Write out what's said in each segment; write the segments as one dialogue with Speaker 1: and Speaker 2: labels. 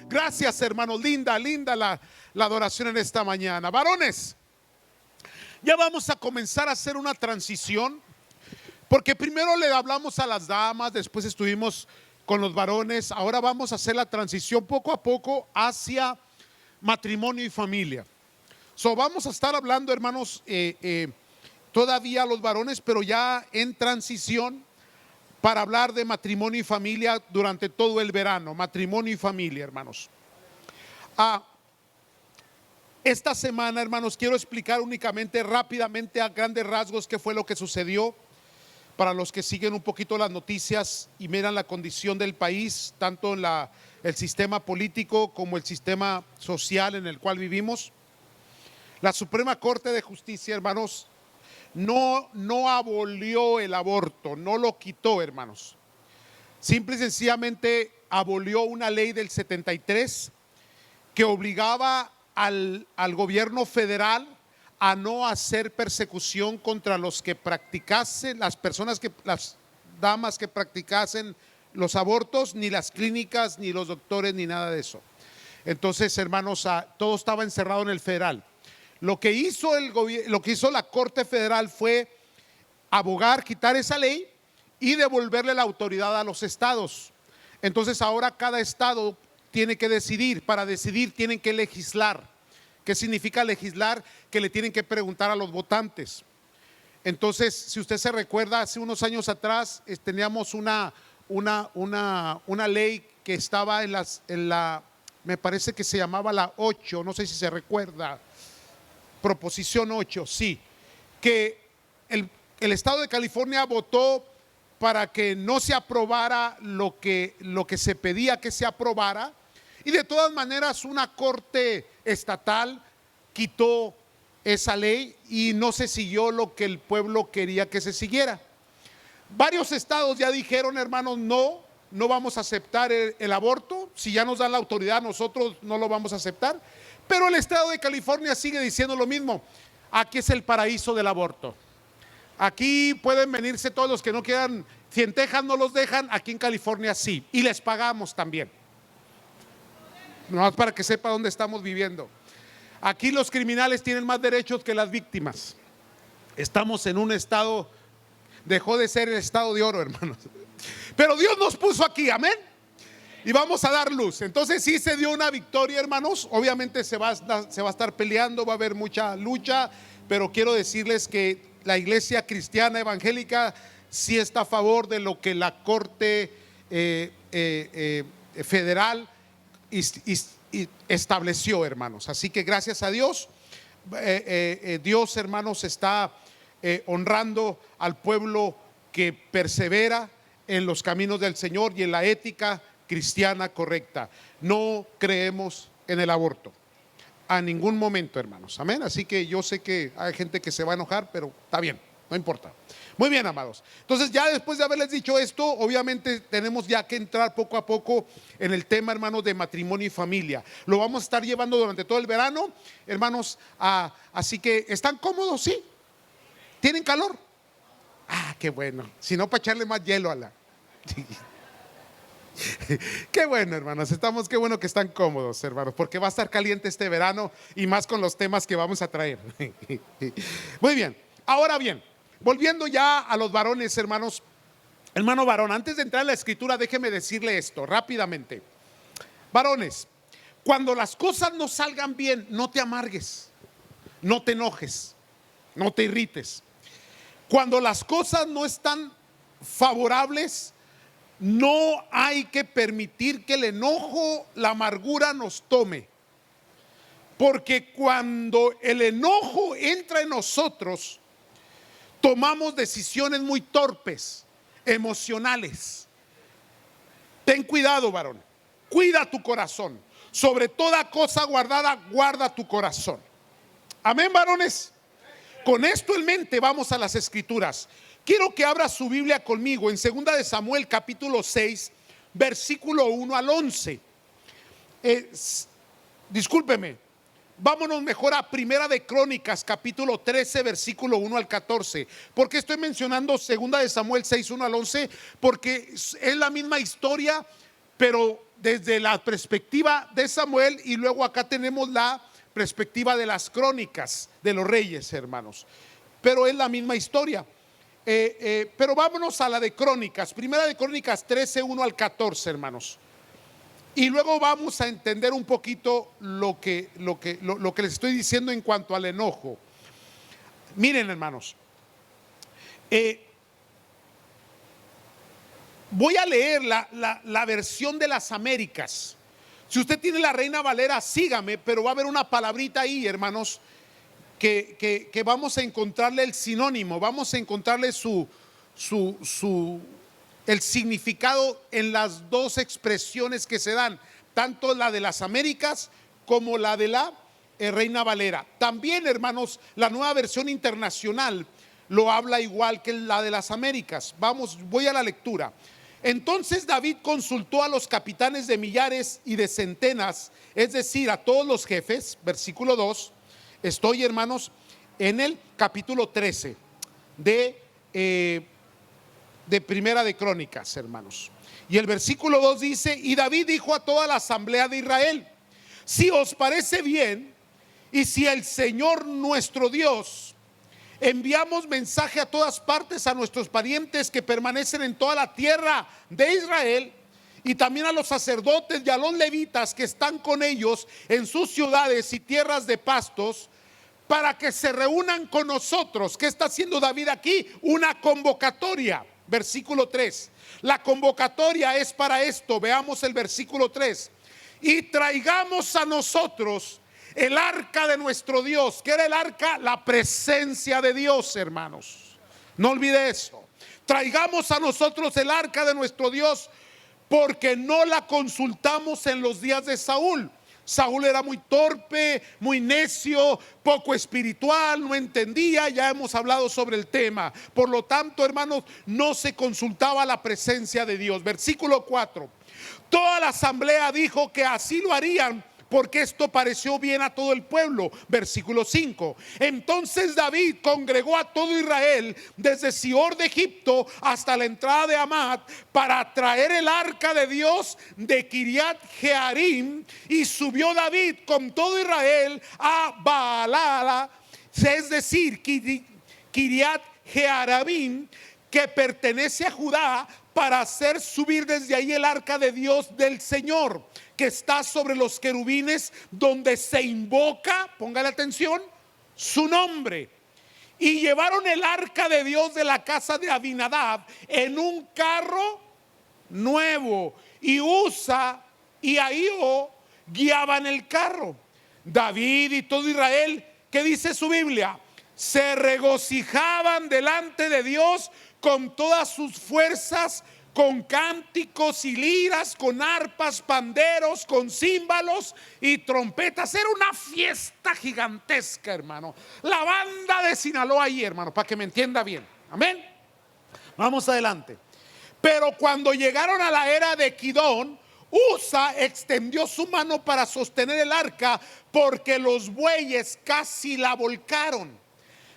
Speaker 1: Gracias, hermanos. Linda la adoración en esta mañana. Varones, ya vamos a comenzar a hacer una transición, porque primero le hablamos a las damas, después estuvimos con los varones. Ahora vamos a hacer la transición poco a poco hacia matrimonio y familia. Vamos a estar hablando, hermanos, todavía los varones, pero ya en transición, para hablar de matrimonio y familia durante todo el verano. Matrimonio y familia, hermanos. Esta semana, hermanos, quiero explicar únicamente rápidamente a grandes rasgos qué fue lo que sucedió. Para los que siguen un poquito las noticias y miran la condición del país, tanto en el sistema político como el sistema social en el cual vivimos. La Suprema Corte de Justicia, hermanos, no abolió el aborto, no lo quitó, hermanos. Simple y sencillamente abolió una ley del 73 que obligaba al gobierno federal a no hacer persecución contra los que practicasen, las damas que practicasen los abortos, ni las clínicas, ni los doctores, ni nada de eso. Entonces, hermanos, todo estaba encerrado en el federal. Lo que hizo la Corte Federal fue abogar, quitar esa ley y devolverle la autoridad a los estados. Entonces ahora cada estado tiene que decidir. Para decidir tienen que legislar. ¿Qué significa legislar? Que le tienen que preguntar a los votantes. Entonces, si usted se recuerda, hace unos años atrás teníamos una ley que estaba me parece que se llamaba la 8, no sé si se recuerda. Proposición 8, sí, que el estado de California votó para que no se aprobara lo que se pedía que se aprobara, y de todas maneras una corte estatal quitó esa ley y no se siguió lo que el pueblo quería que se siguiera. Varios estados ya dijeron, hermanos, no vamos a aceptar el aborto. Si ya nos dan la autoridad, nosotros no lo vamos a aceptar. Pero el estado de California sigue diciendo lo mismo. Aquí es el paraíso del aborto. Aquí pueden venirse todos los que no quieran. Si en Texas no los dejan, aquí en California sí. Y les pagamos también. No, para que sepa dónde estamos viviendo. Aquí los criminales tienen más derechos que las víctimas. Estamos en un estado, dejó de ser el estado de oro, hermanos. Pero Dios nos puso aquí, amén. Y vamos a dar luz. Entonces sí se dio una victoria, hermanos. Obviamente se va a estar peleando, va a haber mucha lucha, pero quiero decirles que la iglesia cristiana evangélica sí está a favor de lo que la Corte Federal estableció, hermanos. Así que gracias a Dios, Dios, hermanos, está honrando al pueblo que persevera en los caminos del Señor y en la ética cristiana correcta. No creemos en el aborto a ningún momento, hermanos, amén. Así que yo sé que hay gente que se va a enojar, pero está bien, no importa. Muy bien, amados. Entonces, ya después de haberles dicho esto, obviamente tenemos ya que entrar poco a poco en el tema, hermanos, de matrimonio y familia. Lo vamos a estar llevando durante todo el verano, hermanos. Así que, ¿están cómodos? ¿Sí? ¿Tienen calor? Qué bueno. Si no, para echarle más hielo a la... Qué bueno, hermanos, qué bueno que están cómodos, hermanos, porque va a estar caliente este verano y más con los temas que vamos a traer. Muy bien, ahora bien, volviendo ya a los varones, hermanos. Hermano varón, antes de entrar en la escritura, déjeme decirle esto rápidamente. Varones, cuando las cosas no salgan bien, no te amargues, no te enojes, no te irrites. Cuando las cosas no están favorables, no hay que permitir que el enojo, la amargura nos tome. Porque cuando el enojo entra en nosotros, tomamos decisiones muy torpes, emocionales. Ten cuidado, varón. Cuida tu corazón. Sobre toda cosa guardada, guarda tu corazón. Amén, varones. Con esto en mente vamos a las escrituras. Quiero que abra su Biblia conmigo en 2 de Samuel capítulo 6, versículo 1 al 11. Discúlpeme, vámonos mejor a Primera de Crónicas capítulo 13, versículo 1 al 14. ¿Por qué estoy mencionando 2 de Samuel 6, 1 al 11? Porque es la misma historia, pero desde la perspectiva de Samuel y luego acá tenemos la perspectiva de las crónicas de los reyes, hermanos. Pero es la misma historia. Pero vámonos a la de Crónicas, primera de Crónicas 13, 1 al 14, hermanos. Y luego vamos a entender un poquito lo que les estoy diciendo en cuanto al enojo. Miren, hermanos, voy a leer la versión de las Américas. Si usted tiene la Reina Valera, sígame, pero va a haber una palabrita ahí, hermanos, que vamos a encontrarle el sinónimo, vamos a encontrarle el significado en las dos expresiones que se dan, tanto la de las Américas como la de la Reina Valera. También, hermanos, la nueva versión internacional lo habla igual que la de las Américas. Voy a la lectura. Entonces David consultó a los capitanes de millares y de centenas, es decir, a todos los jefes. Versículo 2. Estoy, hermanos, en el capítulo 13 de Primera de Crónicas, hermanos. Y el versículo 2 dice: y David dijo a toda la asamblea de Israel: si os parece bien, y si el Señor nuestro Dios enviamos mensaje a todas partes a nuestros parientes que permanecen en toda la tierra de Israel, y también a los sacerdotes y a los levitas que están con ellos en sus ciudades y tierras de pastos, para que se reúnan con nosotros. ¿Qué está haciendo David aquí? Una convocatoria. Versículo 3. La convocatoria es para esto. Veamos el versículo 3. Y traigamos a nosotros el arca de nuestro Dios. ¿Qué era el arca? La presencia de Dios, hermanos. No olvide eso. Traigamos a nosotros el arca de nuestro Dios, porque no la consultamos en los días de Saúl. Saúl era muy torpe, muy necio, poco espiritual, no entendía. Ya hemos hablado sobre el tema. Por lo tanto, hermanos, no se consultaba la presencia de Dios. Versículo 4. Toda la asamblea dijo que así lo harían, porque esto pareció bien a todo el pueblo. Versículo 5. Entonces David congregó a todo Israel desde Sior de Egipto hasta la entrada de Hamat, para traer el arca de Dios de Kiriat Jearim, y subió David con todo Israel a Baalala, es decir, Kiriat Jearim, que pertenece a Judá, para hacer subir desde ahí el arca de Dios del Señor, que está sobre los querubines, donde se invoca, póngale atención, su nombre. Y llevaron el arca de Dios de la casa de Abinadab en un carro nuevo, y Usa y Ahío guiaban el carro. David y todo Israel, ¿qué dice su Biblia? Se regocijaban delante de Dios con todas sus fuerzas, con cánticos y liras, con arpas, panderos, con címbalos y trompetas. Era una fiesta gigantesca, hermano. La banda de Sinaloa ahí, hermano, para que me entienda bien. Amén. Vamos adelante. Pero cuando llegaron a la era de Kidón, Usa extendió su mano para sostener el arca, porque los bueyes casi la volcaron.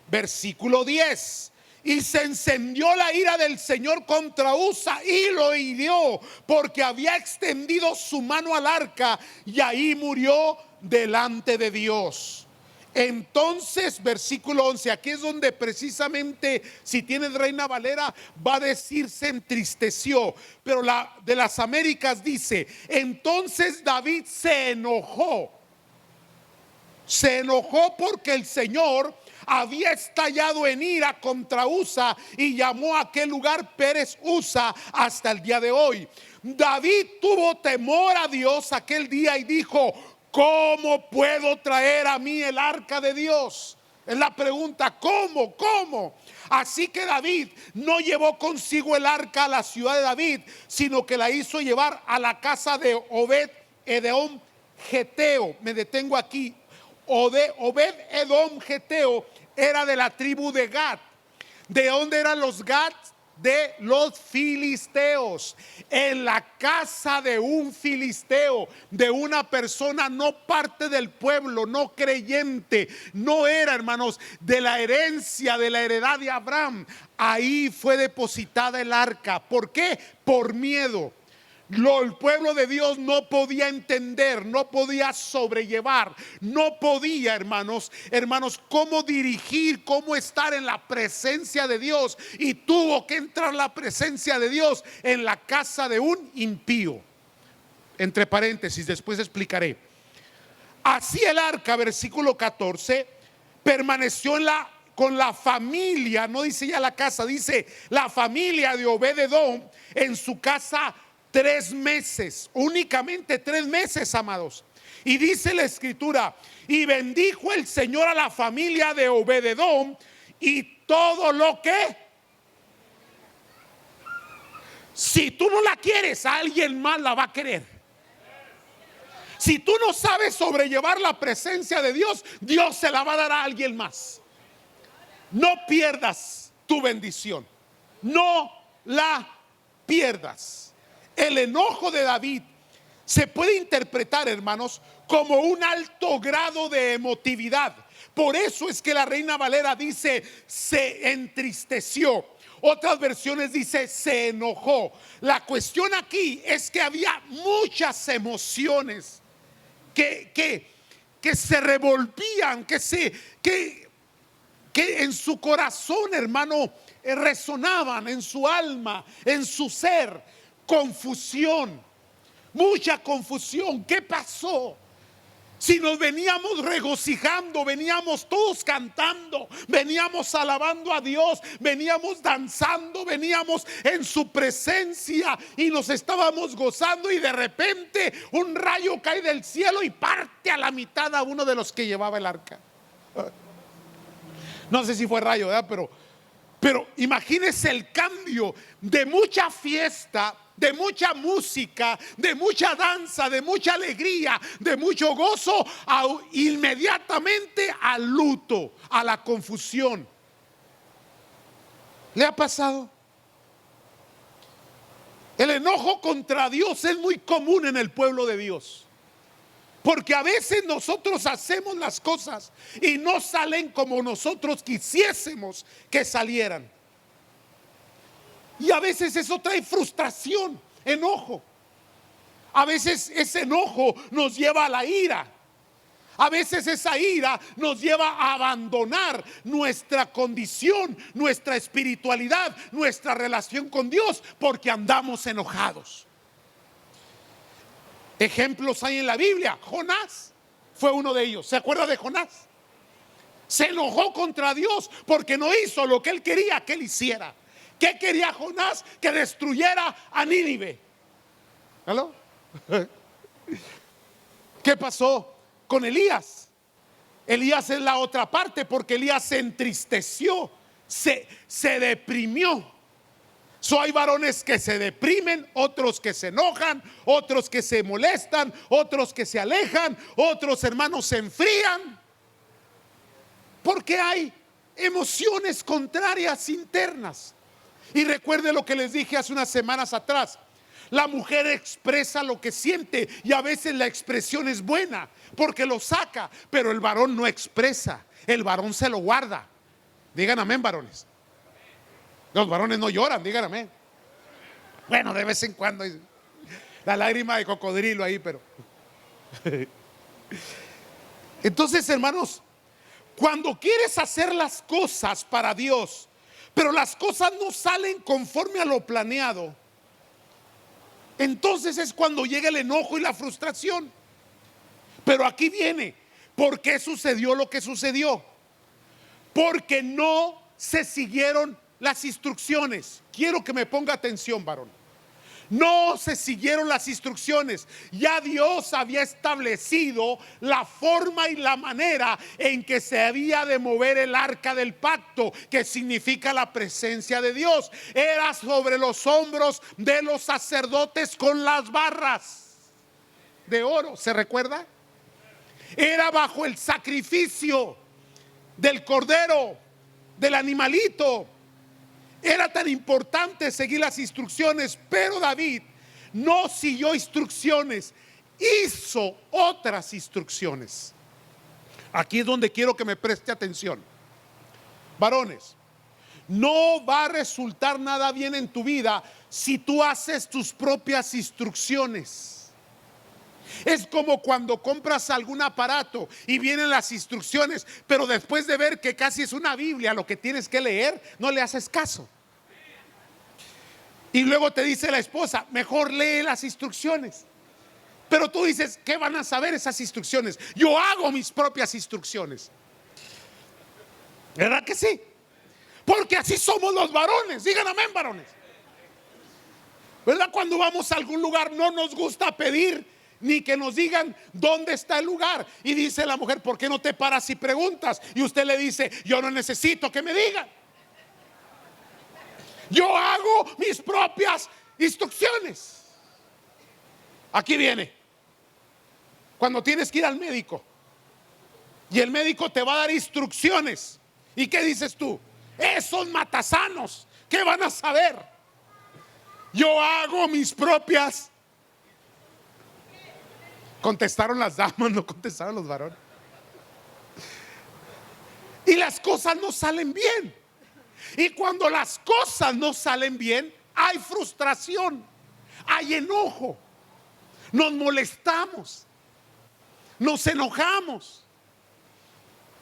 Speaker 1: Versículo 10. Y se encendió la ira del Señor contra Usa y lo hirió, porque había extendido su mano al arca, y ahí murió delante de Dios. Entonces, versículo 11, aquí es donde precisamente, si tienes Reina Valera, va a decir se entristeció, pero la de las Américas dice: entonces David se enojó porque el Señor había estallado en ira contra Usa, y llamó a aquel lugar Pérez Usa hasta el día de hoy. David tuvo temor a Dios aquel día y dijo: ¿cómo puedo traer a mí el arca de Dios? Es la pregunta, ¿cómo? Así que David no llevó consigo el arca a la ciudad de David, sino que la hizo llevar a la casa de Obed Edom Geteo. Me detengo aquí. Obed Edom Geteo era de la tribu de Gad. ¿De dónde eran los Gad? De los filisteos. En la casa de un filisteo, de una persona no parte del pueblo, no creyente, no era, hermanos, de la herencia, de la heredad de Abraham. Ahí fue depositada el arca. ¿Por qué? Por miedo. El pueblo de Dios no podía entender, no podía sobrellevar, no podía, hermanos, cómo dirigir, cómo estar en la presencia de Dios, y tuvo que entrar la presencia de Dios en la casa de un impío. Entre paréntesis, después explicaré. Así el arca, versículo 14, permaneció con la familia, no dice ya la casa, dice la familia de Obed-edom en su casa 3 meses, únicamente 3 meses, amados. Y dice la escritura: y bendijo el Señor a la familia de Obed-edom y todo lo que. Si tú no la quieres, alguien más la va a querer. Si tú no sabes sobrellevar la presencia de Dios, Dios se la va a dar a alguien más. No pierdas tu bendición, no la pierdas. El enojo de David se puede interpretar, hermanos, como un alto grado de emotividad. Por eso es que la Reina Valera dice se entristeció. Otras versiones dice se enojó. La cuestión aquí es que había muchas emociones que se revolvían, que en su corazón, hermano, resonaban, en su alma, en su ser. Confusión, mucha confusión. ¿Qué pasó? Si nos veníamos regocijando, veníamos todos cantando, veníamos alabando a Dios, veníamos danzando, veníamos en su presencia y nos estábamos gozando, y de repente un rayo cae del cielo y parte a la mitad a uno de los que llevaba el arca. No sé si fue rayo, ¿verdad? Pero imagínense el cambio de mucha fiesta, de mucha música, de mucha danza, de mucha alegría, de mucho gozo, inmediatamente al luto, a la confusión. ¿Le ha pasado? El enojo contra Dios es muy común en el pueblo de Dios, porque a veces nosotros hacemos las cosas y no salen como nosotros quisiésemos que salieran. Y a veces eso trae frustración, enojo. A veces ese enojo nos lleva a la ira. A veces esa ira nos lleva a abandonar nuestra condición, nuestra espiritualidad, nuestra relación con Dios, porque andamos enojados. Ejemplos hay en la Biblia. Jonás fue uno de ellos. ¿Se acuerda de Jonás? Se enojó contra Dios porque no hizo lo que él quería que él hiciera. ¿Qué quería Jonás? Que destruyera a Nínive. ¿Aló? ¿Qué pasó con Elías? Elías es la otra parte, porque Elías se entristeció, se deprimió. Hay varones que se deprimen, otros que se enojan, otros que se molestan, otros que se alejan, otros, hermanos, se enfrían, porque hay emociones contrarias internas. Y recuerde lo que les dije hace unas semanas atrás: la mujer expresa lo que siente, y a veces la expresión es buena porque lo saca, pero el varón no expresa, el varón se lo guarda. Digan amén, varones. Los varones no lloran, digan amén. Bueno, de vez en cuando la lágrima de cocodrilo ahí, pero entonces, hermanos, cuando quieres hacer las cosas para Dios, pero las cosas no salen conforme a lo planeado, entonces es cuando llega el enojo y la frustración. Pero aquí viene, ¿por qué sucedió lo que sucedió? Porque no se siguieron las instrucciones. Quiero que me ponga atención, varón. No se siguieron las instrucciones. Ya Dios había establecido la forma y la manera en que se había de mover el arca del pacto, que significa la presencia de Dios. Era sobre los hombros de los sacerdotes con las barras de oro, ¿se recuerda? Era bajo el sacrificio del cordero, del animalito. Era tan importante seguir las instrucciones, pero David no siguió instrucciones, hizo otras instrucciones. Aquí es donde quiero que me preste atención. Varones, no va a resultar nada bien en tu vida si tú haces tus propias instrucciones. Es como cuando compras algún aparato y vienen las instrucciones, pero después de ver que casi es una Biblia lo que tienes que leer, no le haces caso. Y luego te dice la esposa, mejor lee las instrucciones. Pero tú dices, ¿qué van a saber esas instrucciones? Yo hago mis propias instrucciones. ¿Verdad que sí? Porque así somos los varones. Digan amén, varones. ¿Verdad? Cuando vamos a algún lugar no nos gusta pedir ni que nos digan dónde está el lugar. Y dice la mujer, ¿por qué no te paras y preguntas? Y usted le dice, yo no necesito que me digan. Yo hago mis propias instrucciones. Aquí viene. Cuando tienes que ir al médico y el médico te va a dar instrucciones. ¿Y qué dices tú? Esos matasanos, ¿qué van a saber? Yo hago mis propias. Contestaron las damas, no contestaron los varones. Y las cosas no salen bien. Y cuando las cosas no salen bien, hay frustración, hay enojo, nos molestamos, nos enojamos,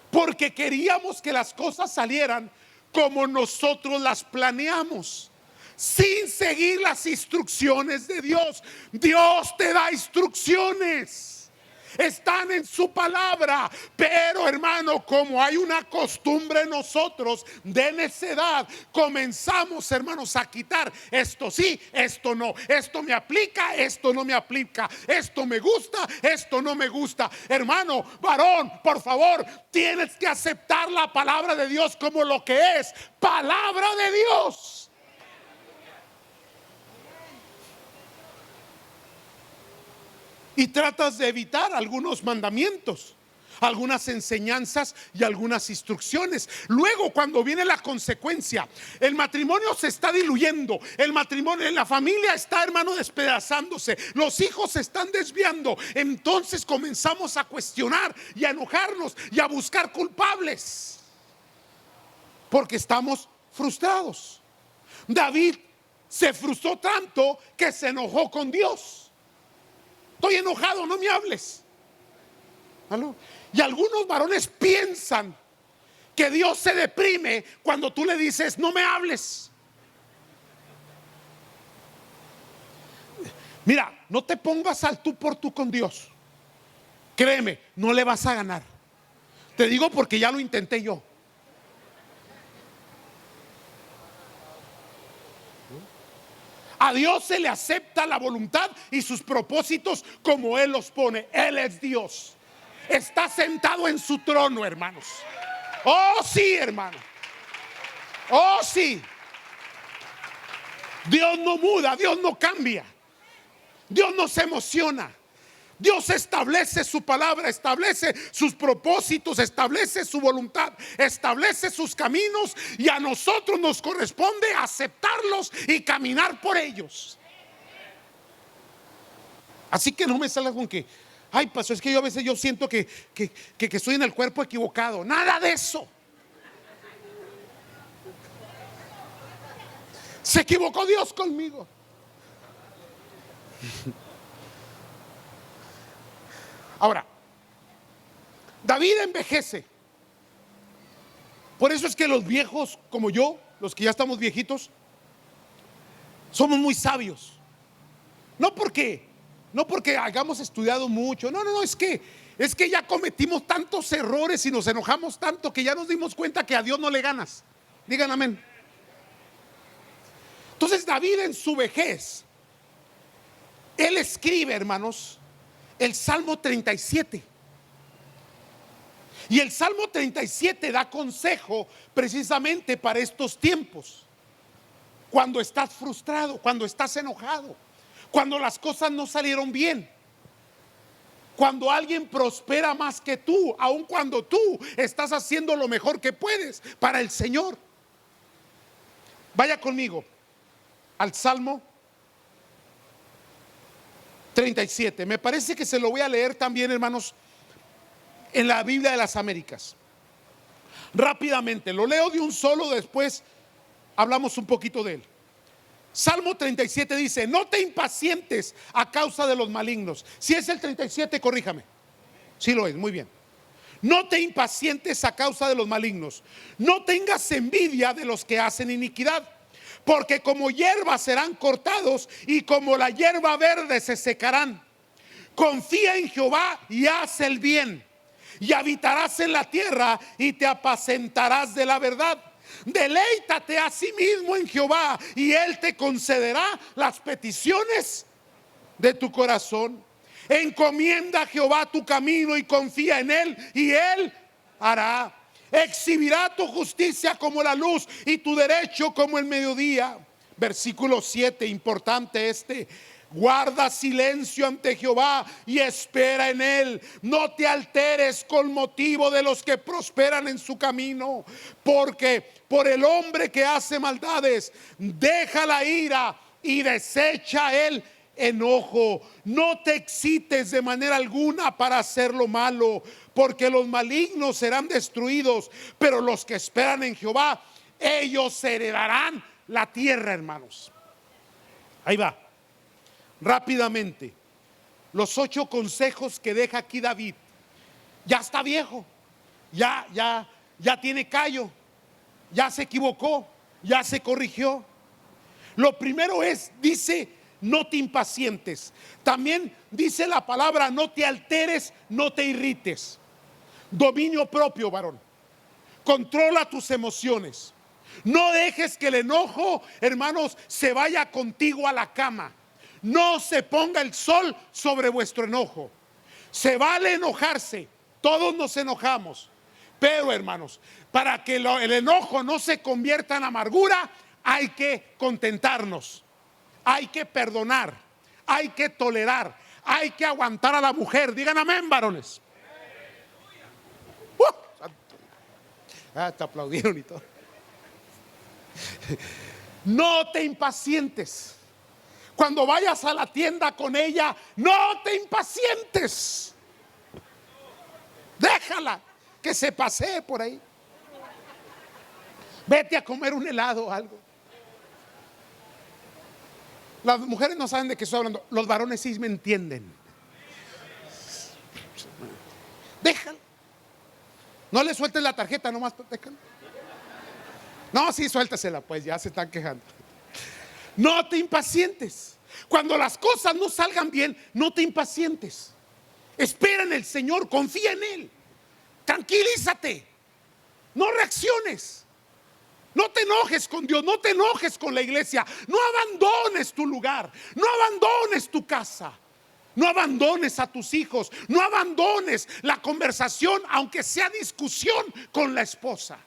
Speaker 1: porque queríamos que las cosas salieran como nosotros las planeamos, sin seguir las instrucciones de Dios. Dios te da instrucciones. Están en su palabra, pero hermano, como hay una costumbre en nosotros de necedad, comenzamos, hermanos, a quitar esto sí, esto no, esto me aplica, esto no me aplica, esto me gusta, esto no me gusta. Hermano, varón, por favor, tienes que aceptar la palabra de Dios como lo que es, palabra de Dios. Y tratas de evitar algunos mandamientos, algunas enseñanzas y algunas instrucciones. Luego, cuando viene la consecuencia, el matrimonio se está diluyendo, el matrimonio, la familia está, hermano, despedazándose, los hijos se están desviando. Entonces comenzamos a cuestionar y a enojarnos y a buscar culpables, porque estamos frustrados. David se frustró tanto que se enojó con Dios. Estoy enojado, no me hables. ¿Aló? Y algunos varones piensan que Dios se deprime cuando tú le dices no me hables. Mira, no te pongas al tú por tú con Dios. Créeme, no le vas a ganar. Te digo porque ya lo intenté yo. A Dios se le acepta la voluntad y sus propósitos como Él los pone. Él es Dios. Está sentado en su trono, hermanos. Oh sí, hermano. Oh sí. Dios no muda, Dios no cambia. Dios no se emociona. Dios establece su palabra, establece sus propósitos, establece su voluntad, establece sus caminos, y a nosotros nos corresponde aceptarlos y caminar por ellos. Así que no me salgas con que, ay, pastor, es que yo a veces yo siento que estoy en el cuerpo equivocado. Nada de eso. Se equivocó Dios conmigo. Ahora, David envejece. Por eso es que los viejos como yo, los que ya estamos viejitos, somos muy sabios. No porque hayamos estudiado mucho. No, es que ya cometimos tantos errores y nos enojamos tanto que ya nos dimos cuenta que a Dios no le ganas. Digan amén. Entonces David en su vejez, él escribe, hermanos, el Salmo 37. Y el Salmo 37 da consejo precisamente para estos tiempos. Cuando estás frustrado, cuando estás enojado, cuando las cosas no salieron bien, cuando alguien prospera más que tú, aun cuando tú estás haciendo lo mejor que puedes para el Señor. Vaya conmigo al Salmo 37. Me parece que se lo voy a leer también, hermanos, en la Biblia de las Américas. Rápidamente, lo leo de un solo, después hablamos un poquito de él. Salmo 37 dice: no te impacientes a causa de los malignos. Si es el 37, corríjame. Sí lo es, muy bien. No te impacientes a causa de los malignos. No tengas envidia de los que hacen iniquidad, porque como hierba serán cortados y como la hierba verde se secarán. Confía en Jehová y haz el bien, y habitarás en la tierra y te apacentarás de la verdad. Deleítate a sí mismo en Jehová y Él te concederá las peticiones de tu corazón. Encomienda a Jehová tu camino y confía en Él y Él hará. Exhibirá tu justicia como la luz y tu derecho como el mediodía. Versículo 7, importante este: guarda silencio ante Jehová y espera en Él. No te alteres con motivo de los que prosperan en su camino, porque por el hombre que hace maldades deja la ira y desecha el enojo. No te excites de manera alguna para hacer lo malo, porque los malignos serán destruidos, pero los que esperan en Jehová, ellos heredarán la tierra, hermanos. Ahí va. Rápidamente, los 8 consejos que deja aquí David. Ya está viejo, ya tiene callo, ya se equivocó, ya se corrigió. Lo primero es, dice, no te impacientes. También dice la palabra, no te alteres, no te irrites. Dominio propio, varón. Controla tus emociones. No dejes que el enojo, hermanos, se vaya contigo a la cama. No se ponga el sol sobre vuestro enojo. Se vale enojarse, todos nos enojamos, pero hermanos, para que el enojo no se convierta en amargura, hay que contentarnos, hay que perdonar, hay que tolerar, hay que aguantar a la mujer. Digan amén, varones. Te aplaudieron y todo. No te impacientes. Cuando vayas a la tienda con ella, no te impacientes. Déjala que se pasee por ahí. Vete a comer un helado o algo. Las mujeres no saben de qué estoy hablando. Los varones sí me entienden. Déjala. No le sueltes la tarjeta, nomás déjala. No, sí, suéltasela, pues ya se están quejando. No te impacientes. Cuando las cosas no salgan bien, no te impacientes. Espera en el Señor, confía en Él. Tranquilízate. No reacciones. No te enojes con Dios, no te enojes con la iglesia. No abandones tu lugar, no abandones tu casa, no abandones a tus hijos, no abandones la conversación, aunque sea discusión con la esposa.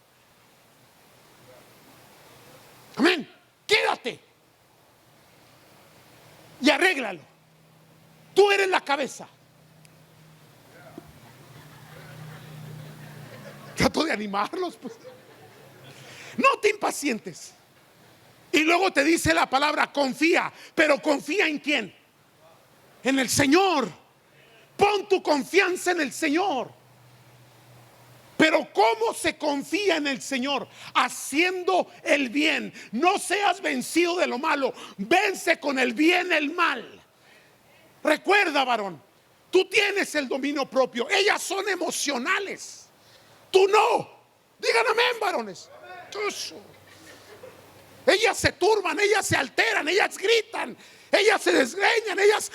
Speaker 1: Amén. Quédate y arréglalo. Tú eres la cabeza. Trato de animarlos, pues. No te impacientes. Y luego te dice la palabra confía. Pero confía en quién? En el Señor. Pon tu confianza en el Señor. Pero ¿cómo se confía en el Señor? Haciendo el bien. No seas vencido de lo malo. Vence con el bien el mal. Recuerda, varón, tú tienes el dominio propio. Ellas son emocionales, tú no. Digan amén, varones. Ellas se turban, ellas se alteran, ellas gritan, ellas se desgreñan, ellas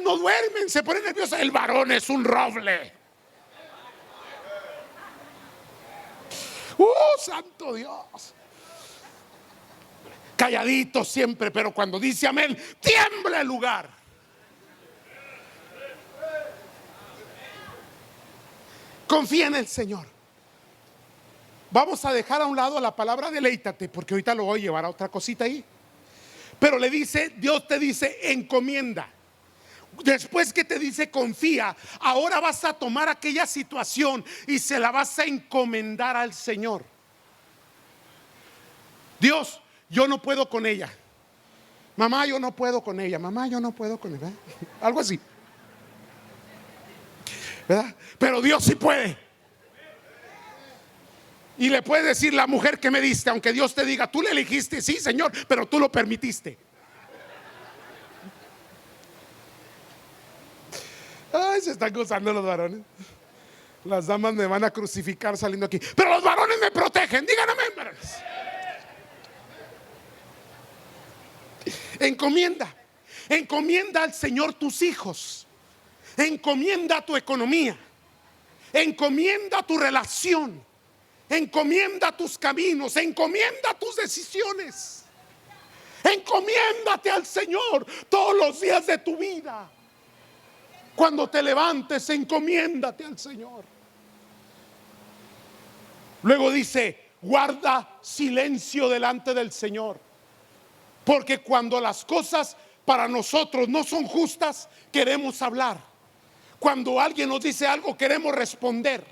Speaker 1: no duermen, se ponen nerviosas. El varón es un roble. Santo Dios. Calladito siempre, pero cuando dice amén, tiembla el lugar. Confía en el Señor. Vamos a dejar a un lado la palabra deleítate, porque ahorita lo voy a llevar a otra cosita ahí. Pero le dice, Dios te dice encomienda. Después que te dice confía, ahora vas a tomar aquella situación y se la vas a encomendar al Señor. Dios, yo no puedo con ella. Mamá, yo no puedo con ella. Mamá, yo no puedo con ella. Algo así, ¿verdad? Pero Dios sí puede. Y le puedes decir: la mujer que me diste, aunque Dios te diga: tú le elegiste, sí, Señor, pero tú lo permitiste. Ay, se están gozando los varones. Las damas me van a crucificar saliendo aquí, pero los varones me protegen. Díganme, varones. Encomienda. Encomienda al Señor tus hijos. Encomienda tu economía. Encomienda tu relación. Encomienda tus caminos. Encomienda tus decisiones. Encomiéndate al Señor todos los días de tu vida. Cuando te levantes, encomiéndate al Señor. Luego dice: guarda silencio delante del Señor. Porque cuando las cosas para nosotros no son justas, queremos hablar. Cuando alguien nos dice algo, queremos responder.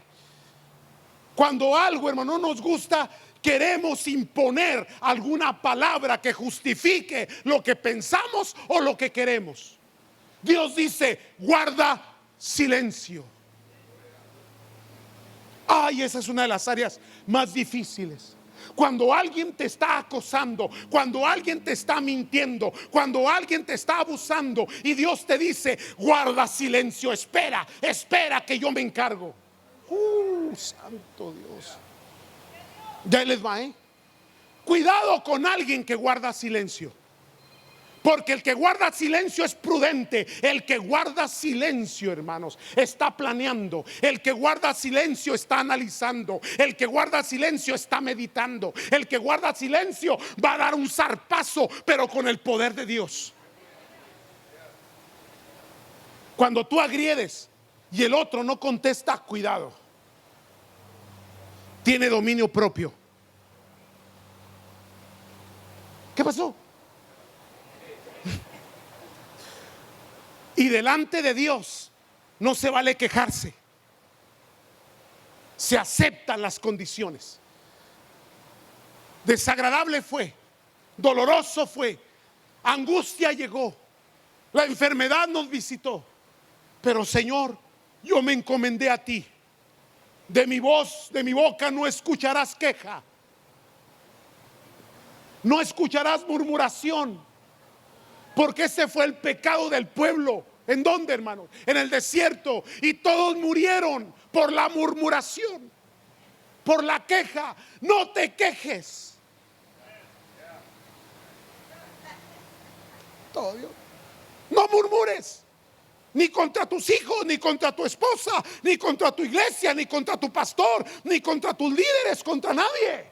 Speaker 1: Cuando algo, hermano, no nos gusta, queremos imponer alguna palabra que justifique lo que pensamos o lo que queremos. Dios dice: guarda silencio. Ay, esa es una de las áreas más difíciles. Cuando alguien te está acosando, cuando alguien te está mintiendo, cuando alguien te está abusando, y Dios te dice: guarda silencio, espera que yo me encargo. Santo Dios. Ya les va, cuidado con alguien que guarda silencio. Porque el que guarda silencio es prudente. El que guarda silencio, hermanos, está planeando. El que guarda silencio está analizando. El que guarda silencio está meditando. El que guarda silencio va a dar un zarpazo, pero con el poder de Dios. Cuando tú agriedes y el otro no contesta, cuidado. Tiene dominio propio. ¿Qué pasó? Y delante de Dios no se vale quejarse. Se aceptan las condiciones. Desagradable fue, doloroso fue, angustia llegó, la enfermedad nos visitó. Pero Señor, yo me encomendé a ti. De mi voz, de mi boca no escucharás queja. No escucharás murmuración. Porque ese fue el pecado del pueblo. ¿En dónde, hermanos? En el desierto. Y todos murieron por la murmuración, por la queja. No te quejes. Todo Dios. No murmures. Ni contra tus hijos, ni contra tu esposa, ni contra tu iglesia, ni contra tu pastor, ni contra tus líderes, contra nadie.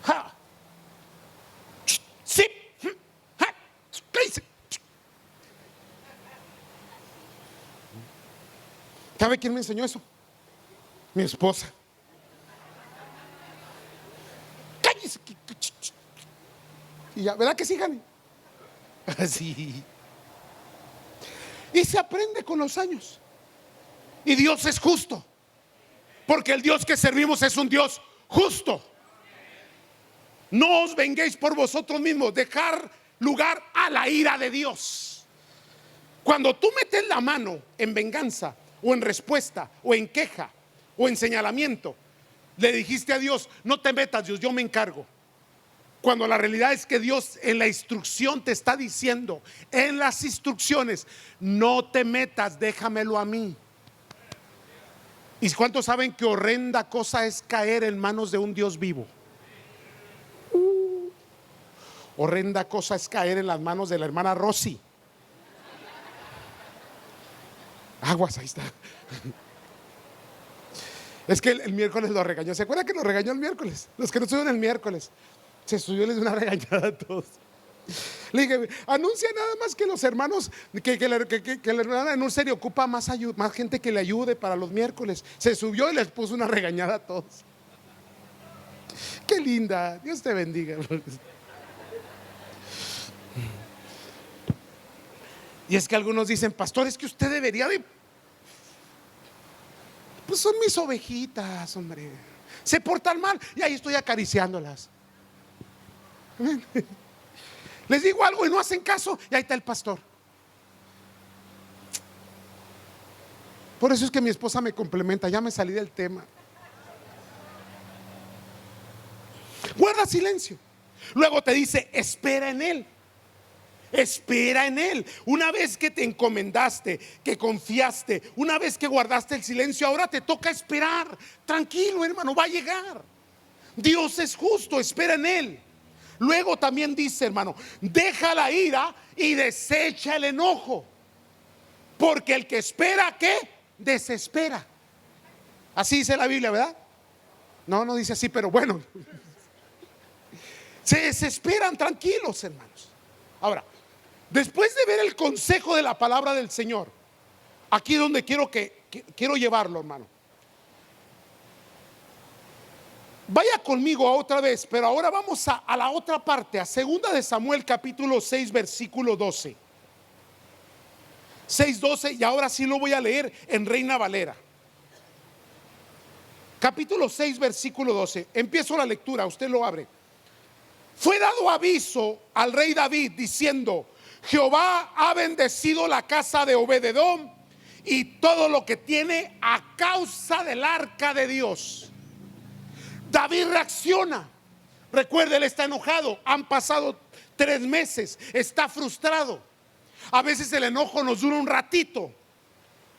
Speaker 1: Ja. Sí. ¿Sabe quién me enseñó eso? Mi esposa. Cállese. Y ya, ¿verdad que sí, Jani? Así. Y se aprende con los años. Y Dios es justo. Porque el Dios que servimos es un Dios justo. No os venguéis por vosotros mismos. Dejar lugar a la ira de Dios. Cuando tú metes la mano en venganza, o en respuesta, o en queja, o en señalamiento, le dijiste a Dios: no te metas, Dios, yo me encargo. Cuando la realidad es que Dios en la instrucción te está diciendo, en las instrucciones: no te metas, déjamelo a mí. ¿Y cuántos saben que horrenda cosa es caer en manos de un Dios vivo? Horrenda cosa es caer en las manos de la hermana Rosy. Aguas, ahí está. Es que el miércoles lo regañó. ¿Se acuerdan que lo regañó el miércoles? Los que no estuvieron el miércoles. Se subió y les dio una regañada a todos. Le dije: anuncia nada más que los hermanos, que la hermana en un serio ocupa más gente que le ayude para los miércoles. Se subió y les puso una regañada a todos. Qué linda, Dios te bendiga. Y es que algunos dicen: pastor, es que usted debería de... Pues son mis ovejitas, hombre. Se portan mal y ahí estoy acariciándolas. Les digo algo y no hacen caso, y ahí está el pastor. Por eso es que mi esposa me complementa, ya me salí del tema. Guarda silencio. Luego te dice, espera en Él. Espera en Él. Una vez que te encomendaste, que confiaste, una vez que guardaste el silencio, ahora te toca esperar. Tranquilo, hermano, va a llegar. Dios es justo, espera en Él. Luego también dice, hermano, deja la ira y desecha el enojo, porque el que espera, ¿qué? Desespera. Así dice la Biblia, ¿verdad? No, no dice así, pero bueno. Se desesperan, tranquilos, hermanos. Ahora, después de ver el consejo de la palabra del Señor, aquí es donde quiero llevarlo, hermano. Vaya conmigo a otra vez, pero ahora vamos a la otra parte, a 2 de Samuel capítulo 6 versículo 12. 6:12, y ahora sí lo voy a leer en Reina Valera. Capítulo 6 versículo 12. Empiezo la lectura, usted lo abre. Fue dado aviso al rey David diciendo: Jehová ha bendecido la casa de Obed-edom y todo lo que tiene a causa del arca de Dios. David reacciona. Recuerde, él está enojado. Han pasado 3 meses. Está frustrado. A veces el enojo nos dura un ratito.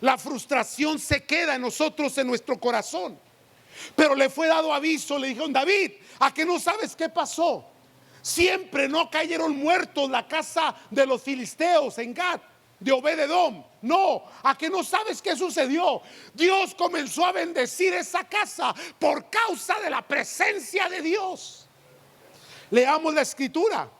Speaker 1: La frustración se queda en nosotros, en nuestro corazón. Pero le fue dado aviso. Le dijeron: David, ¿a qué no sabes qué pasó? Siempre no cayeron muertos la casa de los filisteos en Gat, de Obed-edom. No, ¿a qué no sabes qué sucedió? Dios comenzó a bendecir esa casa por causa de la presencia de Dios. Leamos la escritura.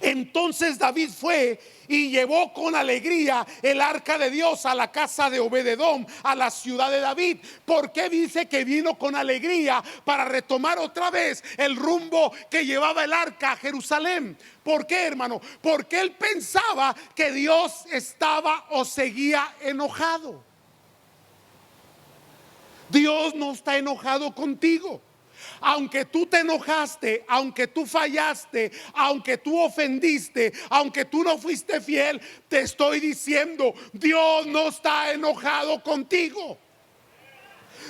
Speaker 1: Entonces David fue y llevó con alegría el arca de Dios a la casa de Obed-edom, a la ciudad de David. ¿Por qué dice que vino con alegría? Para retomar otra vez el rumbo que llevaba el arca a Jerusalén. ¿Por qué, hermano? Porque él pensaba que Dios estaba o seguía enojado. Dios no está enojado contigo. Aunque tú te enojaste, aunque tú fallaste, aunque tú ofendiste, aunque tú no fuiste fiel, te estoy diciendo, Dios no está enojado contigo.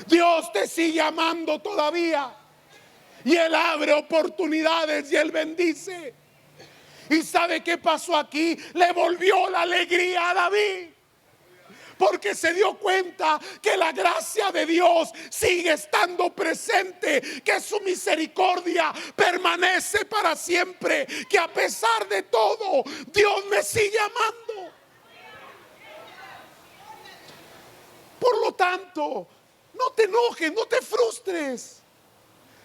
Speaker 1: Dios te sigue amando todavía. Y Él abre oportunidades y Él bendice. ¿Y sabe qué pasó aquí? Le volvió la alegría a David. Porque se dio cuenta que la gracia de Dios sigue estando presente, que su misericordia permanece para siempre, que a pesar de todo Dios me sigue amando. Por lo tanto, no te enojes, no te frustres.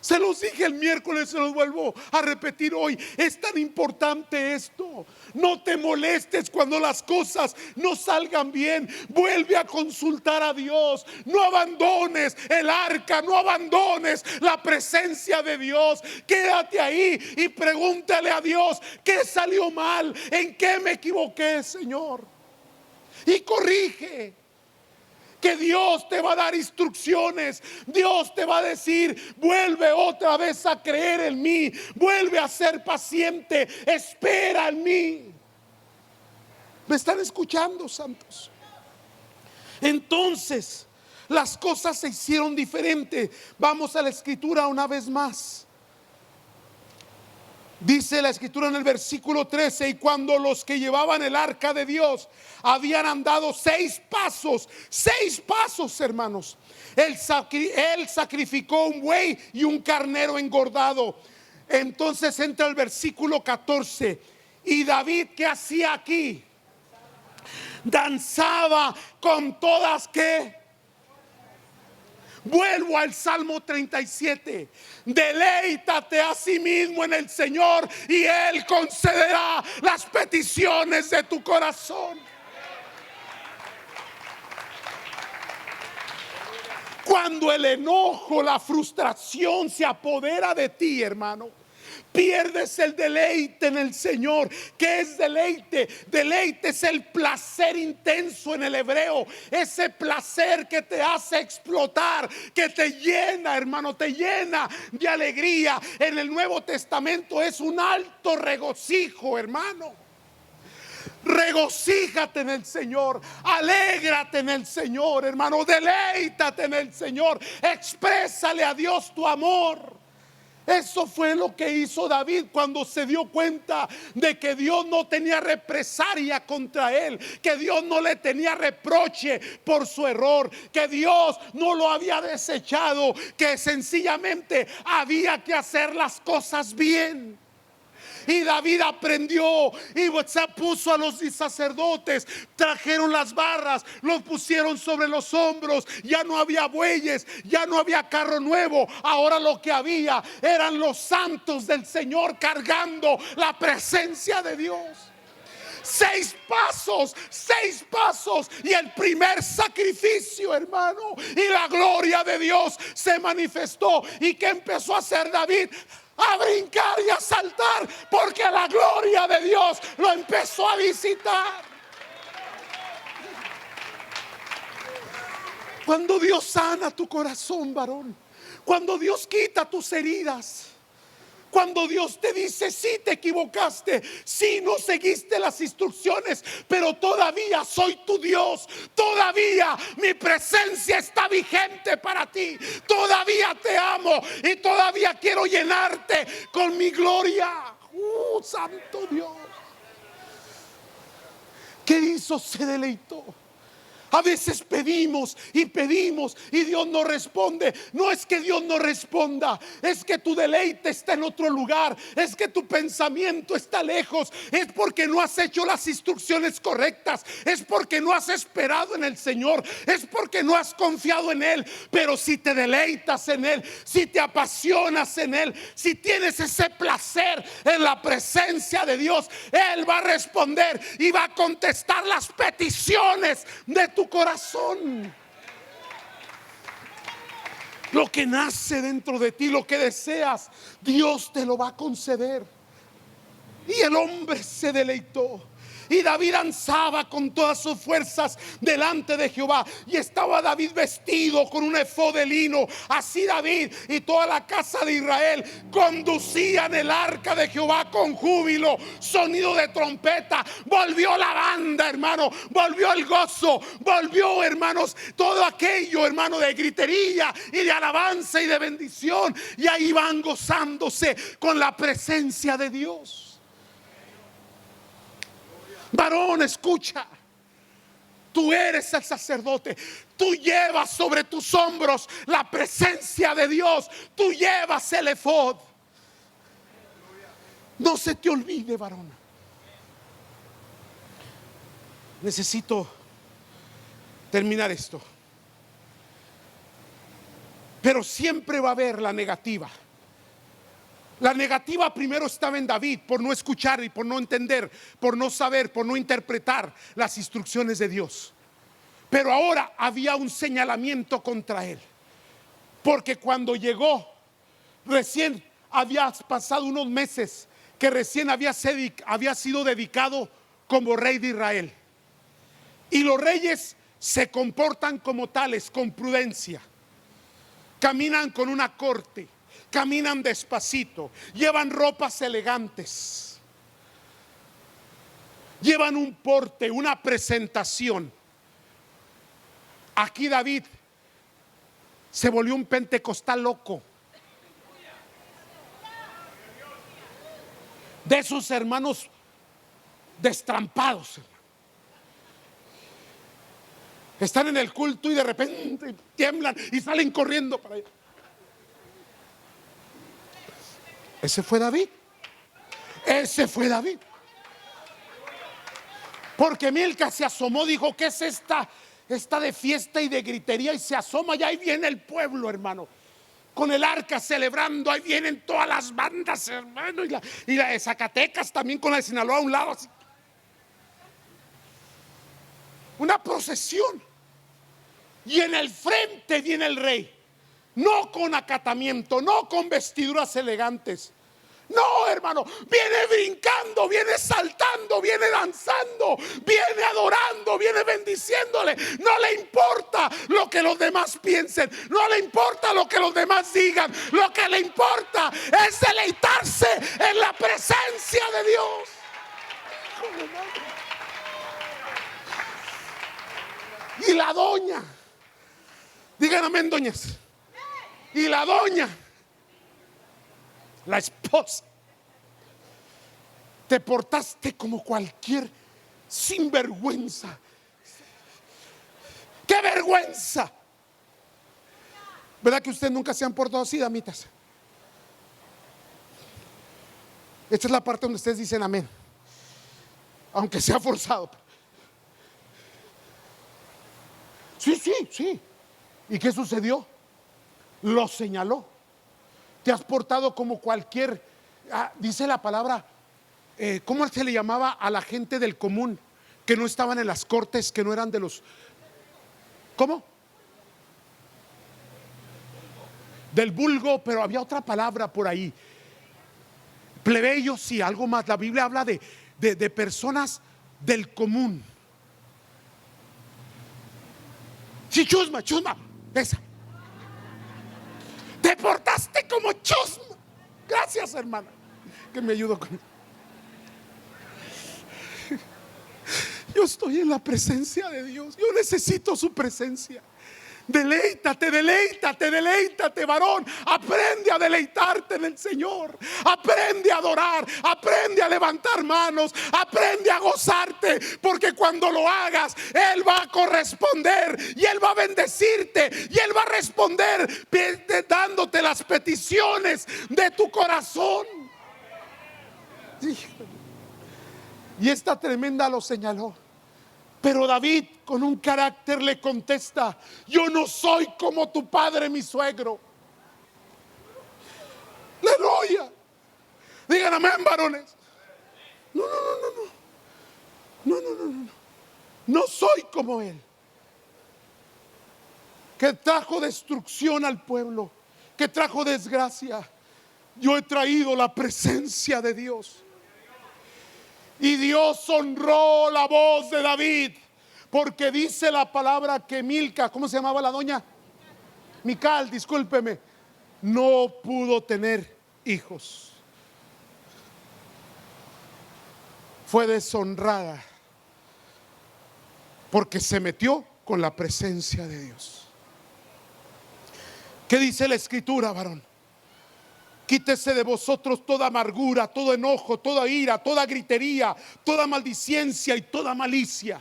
Speaker 1: Se los dije el miércoles, se los vuelvo a repetir hoy. Es tan importante esto. No te molestes cuando las cosas no salgan bien. Vuelve a consultar a Dios. No abandones el arca, no abandones la presencia de Dios. Quédate ahí y pregúntale a Dios: ¿qué salió mal? ¿En qué me equivoqué, Señor? Y corrige. Que Dios te va a dar instrucciones. Dios te va a decir: vuelve otra vez a creer en mí, vuelve a ser paciente, espera en mí. ¿Me están escuchando, santos? Entonces las cosas se hicieron diferentes. Vamos a la escritura una vez más. Dice la escritura en el versículo 13: y cuando los que llevaban el arca de Dios habían andado 6 pasos, hermanos, él sacrificó un buey y un carnero engordado. Entonces entra el versículo 14. Y David, ¿qué hacía aquí? Danzaba con todas, ¿qué? Vuelvo al Salmo 37. Deleítate a sí mismo en el Señor y Él concederá las peticiones de tu corazón. Cuando el enojo, la frustración se apodera de ti, hermano, pierdes el deleite en el Señor. ¿Qué es deleite? Deleite es el placer intenso en el hebreo. Ese placer que te hace explotar, que te llena, hermano, te llena de alegría. En el Nuevo Testamento es un alto regocijo, hermano. Regocíjate en el Señor, alégrate en el Señor, hermano, deleítate en el Señor, exprésale a Dios tu amor. Eso fue lo que hizo David cuando se dio cuenta de que Dios no tenía represalia contra él, que Dios no le tenía reproche por su error, que Dios no lo había desechado, que sencillamente había que hacer las cosas bien. Y David aprendió y se puso a los sacerdotes, trajeron las barras, los pusieron sobre los hombros. Ya no había bueyes, ya no había carro nuevo. Ahora lo que había eran los santos del Señor cargando la presencia de Dios. 6 pasos y el primer sacrificio, hermano, y la gloria de Dios se manifestó. ¿Y qué empezó a hacer David? A brincar y a saltar, porque la gloria de Dios lo empezó a visitar. Cuando Dios sana tu corazón, varón, cuando Dios quita tus heridas, cuando Dios te dice: sí, te equivocaste, sí, no seguiste las instrucciones, pero todavía soy tu Dios, todavía mi presencia está vigente para ti, todavía te amo y todavía quiero llenarte con mi gloria. Santo Dios. ¿Qué hizo? Se deleitó. A veces pedimos y Dios no responde. No es que Dios no responda, es que tu deleite está en otro lugar, es que tu pensamiento está lejos, es porque no has hecho las instrucciones correctas, es porque no has esperado en el Señor, es porque no has confiado en Él. Pero si te deleitas en Él, si te apasionas en Él, si tienes ese placer en la presencia de Dios, Él va a responder y va a contestar las peticiones de tu corazón. Lo que nace dentro de ti, lo que deseas, Dios te lo va a conceder. Y el hombre se deleitó. Y David danzaba con todas sus fuerzas delante de Jehová. Y estaba David vestido con un efod de lino. Así David y toda la casa de Israel conducían el arca de Jehová con júbilo, sonido de trompeta. Volvió la banda, hermano, volvió el gozo, volvió, hermanos, todo aquello, hermano, de gritería y de alabanza y de bendición. Y ahí van gozándose con la presencia de Dios. Varón, escucha, tú eres el sacerdote, tú llevas sobre tus hombros la presencia de Dios, tú llevas el efod. No se te olvide, varón. Necesito terminar esto, pero siempre va a haber la negativa. La negativa primero estaba en David por no escuchar y por no entender, por no saber, por no interpretar las instrucciones de Dios. Pero ahora había un señalamiento contra él, porque cuando llegó, recién había pasado unos meses que recién había sido dedicado como rey de Israel. Y los reyes se comportan como tales, con prudencia. Caminan con una corte, caminan despacito, llevan ropas elegantes, llevan un porte, una presentación. Aquí David se volvió un pentecostal loco, de esos hermanos destrampados. Están en el culto y de repente tiemblan y salen corriendo para allá. Ese fue David. Porque Milca se asomó, dijo: ¿qué es esta de fiesta y de gritería? Y se asoma y ahí viene el pueblo, hermano, con el arca celebrando. Ahí vienen todas las bandas, hermano, y la de Zacatecas también, con la de Sinaloa a un lado, así. Una procesión. Y en el frente viene el rey, no con acatamiento, no con vestiduras elegantes. No, hermano, viene brincando, viene saltando, viene danzando, viene adorando, viene bendiciéndole. No le importa lo que los demás piensen, no le importa lo que los demás digan. Lo que le importa es deleitarse en la presencia de Dios. hijo de madre. Y la doña, digan amén, doñas. Y la doña, la esposa, te portaste como cualquier sinvergüenza. ¡Qué vergüenza! ¿Verdad que ustedes nunca se han portado así, damitas? Esta es la parte donde ustedes dicen amén, aunque sea forzado. Sí. ¿Y qué sucedió? Lo señaló. Te has portado como cualquier, dice la palabra, ¿cómo se le llamaba a la gente del común? Que no estaban en las cortes, que no eran de los, ¿cómo? Del vulgo, pero había otra palabra por ahí. Plebeyos, sí, algo más. La Biblia habla de personas del común. Sí, chusma, esa. Te portaste como chusma. Gracias, hermana, que me ayudó con. Yo estoy en la presencia de Dios. Yo necesito su presencia. Deleítate, varón. Aprende a deleitarte en el Señor. Aprende a adorar. Aprende a levantar manos. Aprende a gozarte. Porque cuando lo hagas, Él va a corresponder. Y Él va a bendecirte. Y Él va a responder dándote las peticiones de tu corazón. Y esta tremenda lo señaló. Pero David, con un carácter, le contesta: yo no soy como tu padre, mi suegro. Aleluya. Digan amén, varones. No. No soy como él, que trajo destrucción al pueblo, que trajo desgracia. Yo he traído la presencia de Dios. Y Dios honró la voz de David, porque dice la palabra que Milca, ¿cómo se llamaba la doña? Mical, discúlpeme, no pudo tener hijos. Fue deshonrada porque se metió con la presencia de Dios. ¿Qué dice la Escritura, varón? Quítese de vosotros toda amargura, todo enojo, toda ira, toda gritería, toda maldicencia y toda malicia.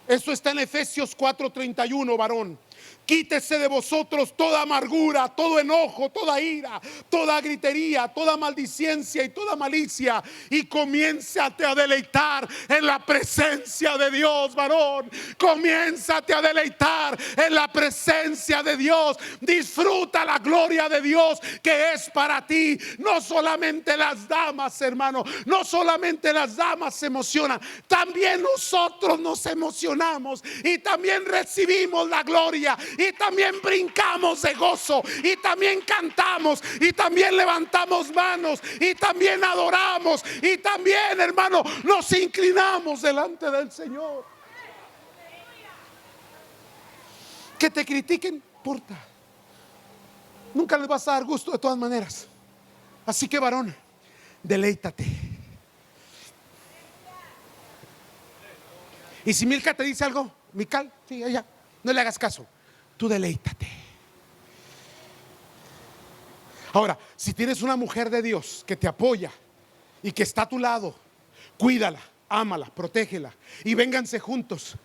Speaker 1: Eso está en Efesios 4:31, varón. Quítese de vosotros toda amargura, todo enojo, toda ira, toda gritería, toda maldicencia y toda malicia, y comiénzate a deleitar en la presencia de Dios, varón. Comiénzate a deleitar en la presencia de Dios. Disfruta la gloria de Dios que es para ti. No solamente las damas, hermano, no solamente las damas se emocionan, también nosotros nos emocionamos y también recibimos la gloria. Y también brincamos de gozo, y también cantamos, y también levantamos manos, y también adoramos, y también, hermano, nos inclinamos delante del Señor. Que te critiquen, importa, nunca les vas a dar gusto de todas maneras. Así que, varón, deleítate. Y si Milca te dice algo, Mical, sí, ella, no le hagas caso. Tú deleítate. Ahora, si tienes una mujer de Dios que te apoya y que está a tu lado, cuídala, ámala, protégela y vénganse juntos.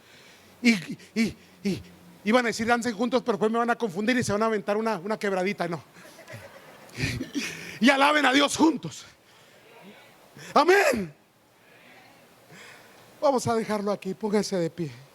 Speaker 1: Y van a decir danse juntos, pero después me van a confundir y se van a aventar una quebradita. No. Y alaben a Dios juntos. Amén. Vamos a dejarlo aquí, pónganse de pie.